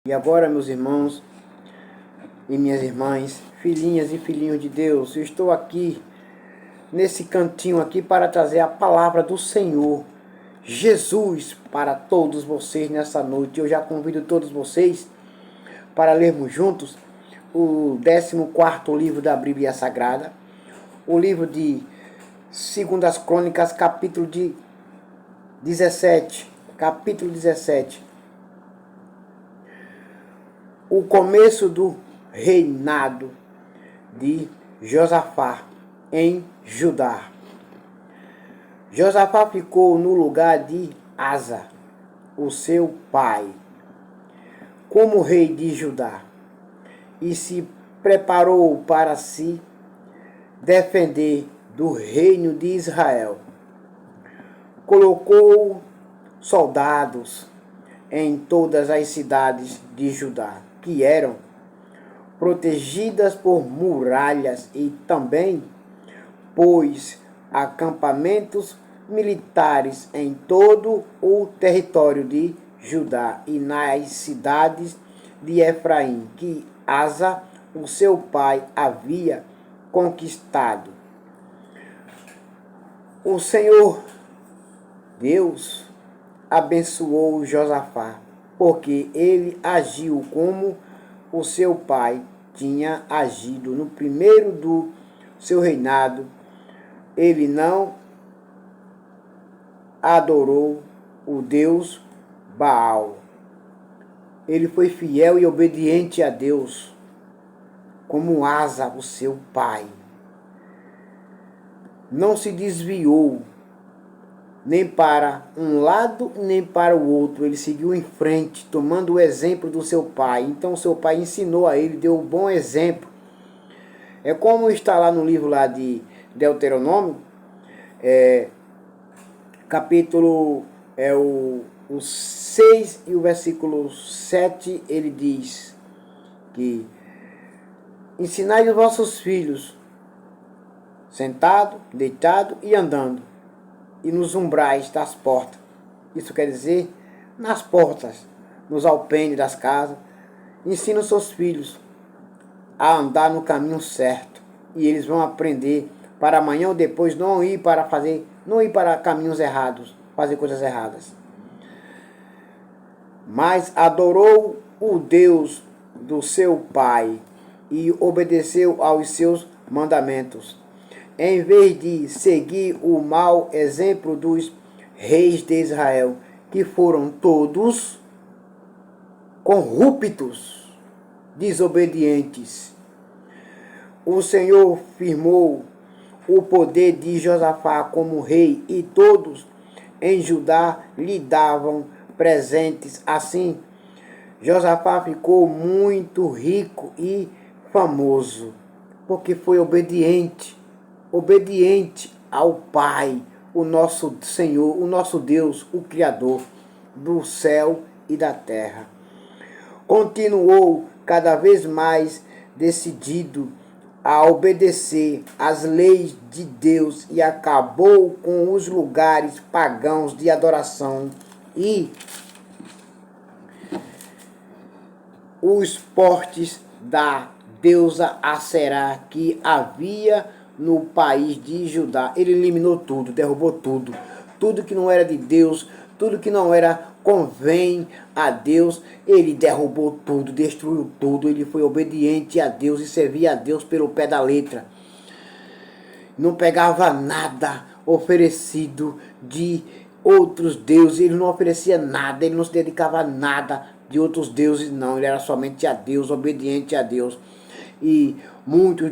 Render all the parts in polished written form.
E agora, meus irmãos e minhas irmãs, filhinhas e filhinhos de Deus, eu estou aqui, nesse cantinho aqui, para trazer a palavra do Senhor Jesus para todos vocês nessa noite. Eu já convido todos vocês para lermos juntos o 14º livro da Bíblia Sagrada, o livro de 2 Crônicas, capítulo 17. O começo do reinado de Josafá em Judá. Josafá ficou no lugar de Asa, o seu pai, como rei de Judá, e se preparou para se defender do reino de Israel. Colocou soldados em todas as cidades de Judá, que eram protegidas por muralhas, e também pôs acampamentos militares em todo o território de Judá e nas cidades de Efraim, que Asa, o seu pai, havia conquistado. O Senhor Deus abençoou Josafá, porque ele agiu como o seu pai tinha agido no primeiro do seu reinado. Ele não adorou o Deus Baal. Ele foi fiel e obediente a Deus, como Asa, o seu pai. Não se desviou nem para um lado, nem para o outro. Ele seguiu em frente, tomando o exemplo do seu pai. Então seu pai ensinou a ele, deu um bom exemplo. É como está lá no livro lá de Deuteronômio, capítulo o 6 e o versículo 7, ele diz que ensinai os vossos filhos, sentado, deitado e andando, e nos umbrais das portas. Isso quer dizer, nas portas, nos alpendres das casas. Ensina os seus filhos a andar no caminho certo, e eles vão aprender para amanhã ou depois não ir para caminhos errados, fazer coisas erradas. Mas adorou o Deus do seu pai e obedeceu aos seus mandamentos, em vez de seguir o mau exemplo dos reis de Israel, que foram todos corruptos, desobedientes. O Senhor firmou o poder de Josafá como rei, e todos em Judá lhe davam presentes. Assim, Josafá ficou muito rico e famoso, porque foi obediente ao Pai, o nosso Senhor, o nosso Deus, o Criador do céu e da terra. Continuou cada vez mais decidido a obedecer às leis de Deus e acabou com os lugares pagãos de adoração e os postes da deusa Aserá que havia no país de Judá. Ele eliminou tudo, derrubou tudo. Tudo que não era de Deus, tudo que não era convém a Deus, ele derrubou tudo, destruiu tudo. Ele foi obediente a Deus e servia a Deus pelo pé da letra. Não pegava nada oferecido de outros deuses, ele não oferecia nada, ele não se dedicava a nada de outros deuses, não. Ele era somente a Deus, obediente a Deus. E muitos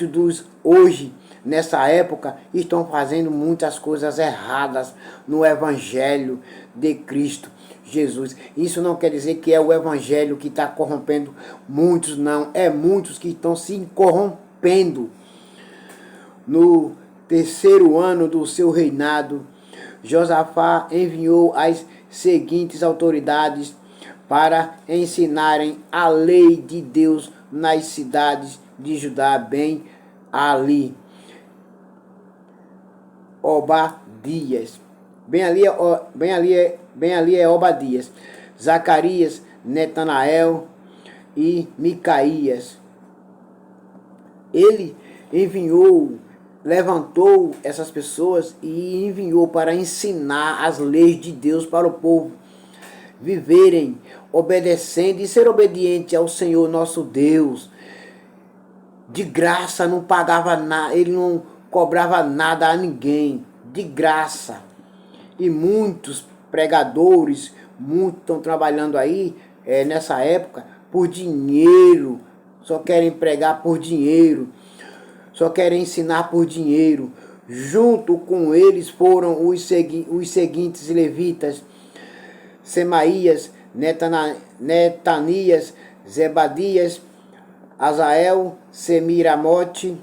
dos hoje, nessa época, estão fazendo muitas coisas erradas no Evangelho de Cristo Jesus. Isso não quer dizer que é o Evangelho que está corrompendo muitos, não. É muitos que estão se corrompendo. No 3º ano do seu reinado, Josafá enviou as seguintes autoridades para ensinarem a lei de Deus nas cidades de Judá, bem ali Obadias. Bem ali é Obadias, Zacarias, Netanael e Micaías. Ele levantou essas pessoas e enviou para ensinar as leis de Deus para o povo viverem obedecendo e ser obediente ao Senhor nosso Deus. De graça, não pagava nada, ele não cobrava nada a ninguém, de graça. E muitos pregadores, muitos estão trabalhando aí nessa época por dinheiro, só querem pregar por dinheiro, só querem ensinar por dinheiro. Junto com eles foram os seguintes levitas: Semaías, Netanias, Zebadias, Azael, Semiramote,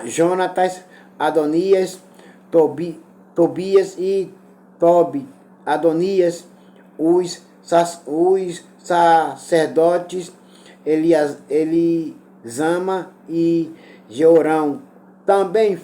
Jonatas, Adonias, Tobias e Tobi, Adonias, os sacerdotes Elisama e Jeorão também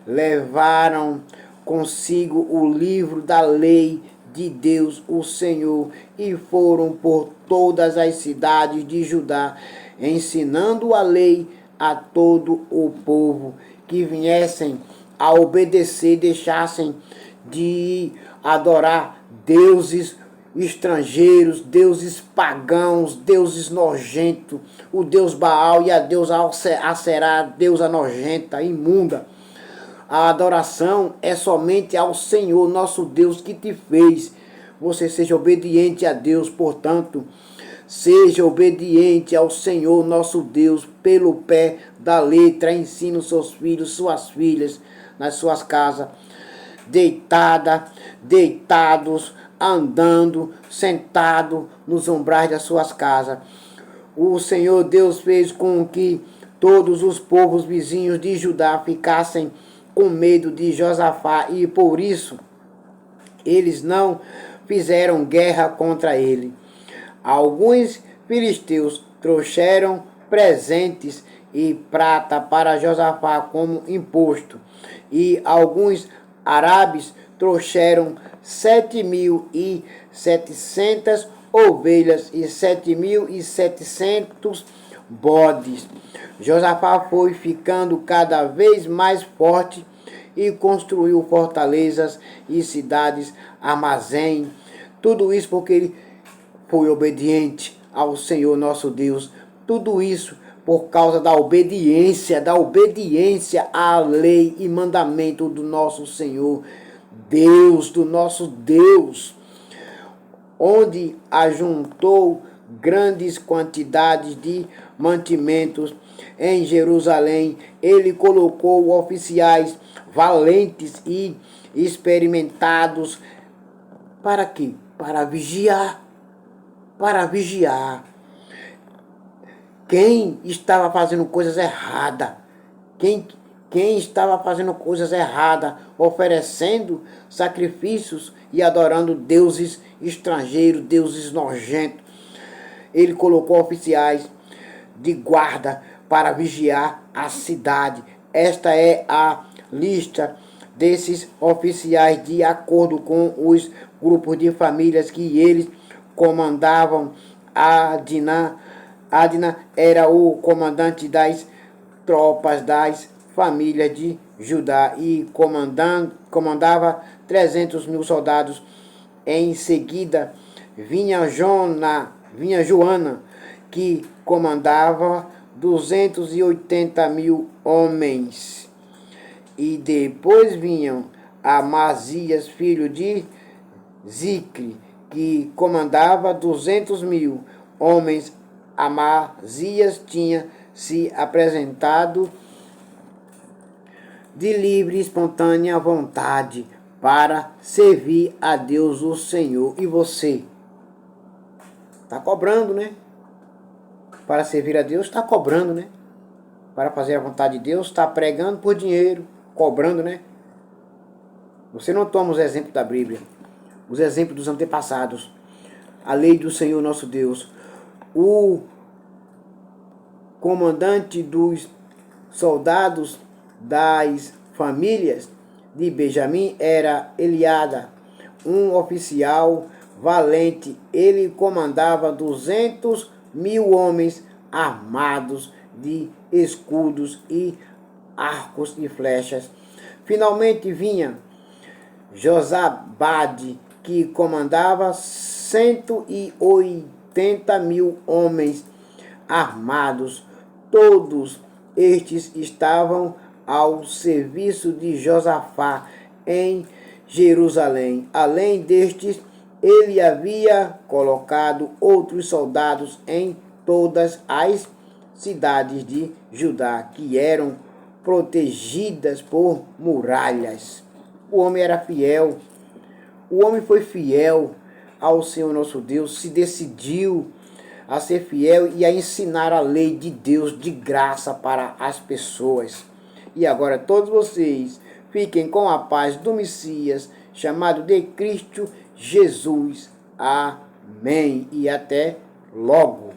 levaram consigo o livro da lei de Deus, o Senhor, e foram por todas as cidades de Judá, ensinando a lei a todo o povo, que viessem a obedecer, deixassem de adorar deuses estrangeiros, deuses pagãos, deuses nojentos, o deus Baal e a deusa Aserá, deusa nojenta, imunda. A adoração é somente ao Senhor nosso Deus que te fez. Você seja obediente a Deus, portanto, seja obediente ao Senhor nosso Deus pelo pé da letra. Ensina os seus filhos, suas filhas nas suas casas, deitados, andando, sentado nos umbrais das suas casas. O Senhor Deus fez com que todos os povos vizinhos de Judá ficassem com medo de Josafá, e por isso eles não fizeram guerra contra ele. Alguns filisteus trouxeram presentes e prata para Josafá como imposto, e alguns árabes trouxeram 7.700 ovelhas e 7.700 bodes. Josafá foi ficando cada vez mais forte e construiu fortalezas e cidades, armazém. Tudo isso porque ele foi obediente ao Senhor nosso Deus. Tudo isso por causa da obediência à lei e mandamento do nosso Senhor Deus, do nosso Deus, onde ajuntou grandes quantidades de mantimentos em Jerusalém. Ele colocou oficiais valentes e experimentados. Para quê? Para vigiar. Quem estava fazendo coisas erradas, quem estava fazendo coisas erradas, oferecendo sacrifícios e adorando deuses estrangeiros, deuses nojentos. Ele colocou oficiais de guarda para vigiar a cidade. Esta é a lista desses oficiais de acordo com os grupos de famílias que eles comandavam. Adna era o comandante das tropas das famílias de Judá e comandava 300.000 soldados. Em seguida vinha Joana, que comandava 280.000 homens. E depois vinham Amazias, filho de Zicre, que comandava 200.000 homens. Amazias tinha se apresentado de livre e espontânea vontade para servir a Deus o Senhor. E você? Está cobrando, né? Para servir a Deus, está cobrando, né? Para fazer a vontade de Deus, está pregando por dinheiro, cobrando, né? Você não toma os exemplos da Bíblia, os exemplos dos antepassados, a lei do Senhor nosso Deus. O comandante dos soldados das famílias de Benjamim era Eliada, um oficial valente. Ele comandava 200.000 homens armados de escudos e arcos e flechas. Finalmente vinha Josabade, que comandava 180.000 homens armados. Todos estes estavam ao serviço de Josafá em Jerusalém. Além destes, ele havia colocado outros soldados em todas as cidades de Judá, que eram protegidas por muralhas. O homem era fiel. O homem foi fiel ao Senhor nosso Deus, se decidiu a ser fiel e a ensinar a lei de Deus de graça para as pessoas. E agora todos vocês fiquem com a paz do Messias, chamado de Cristo Jesus. Amém. E até logo.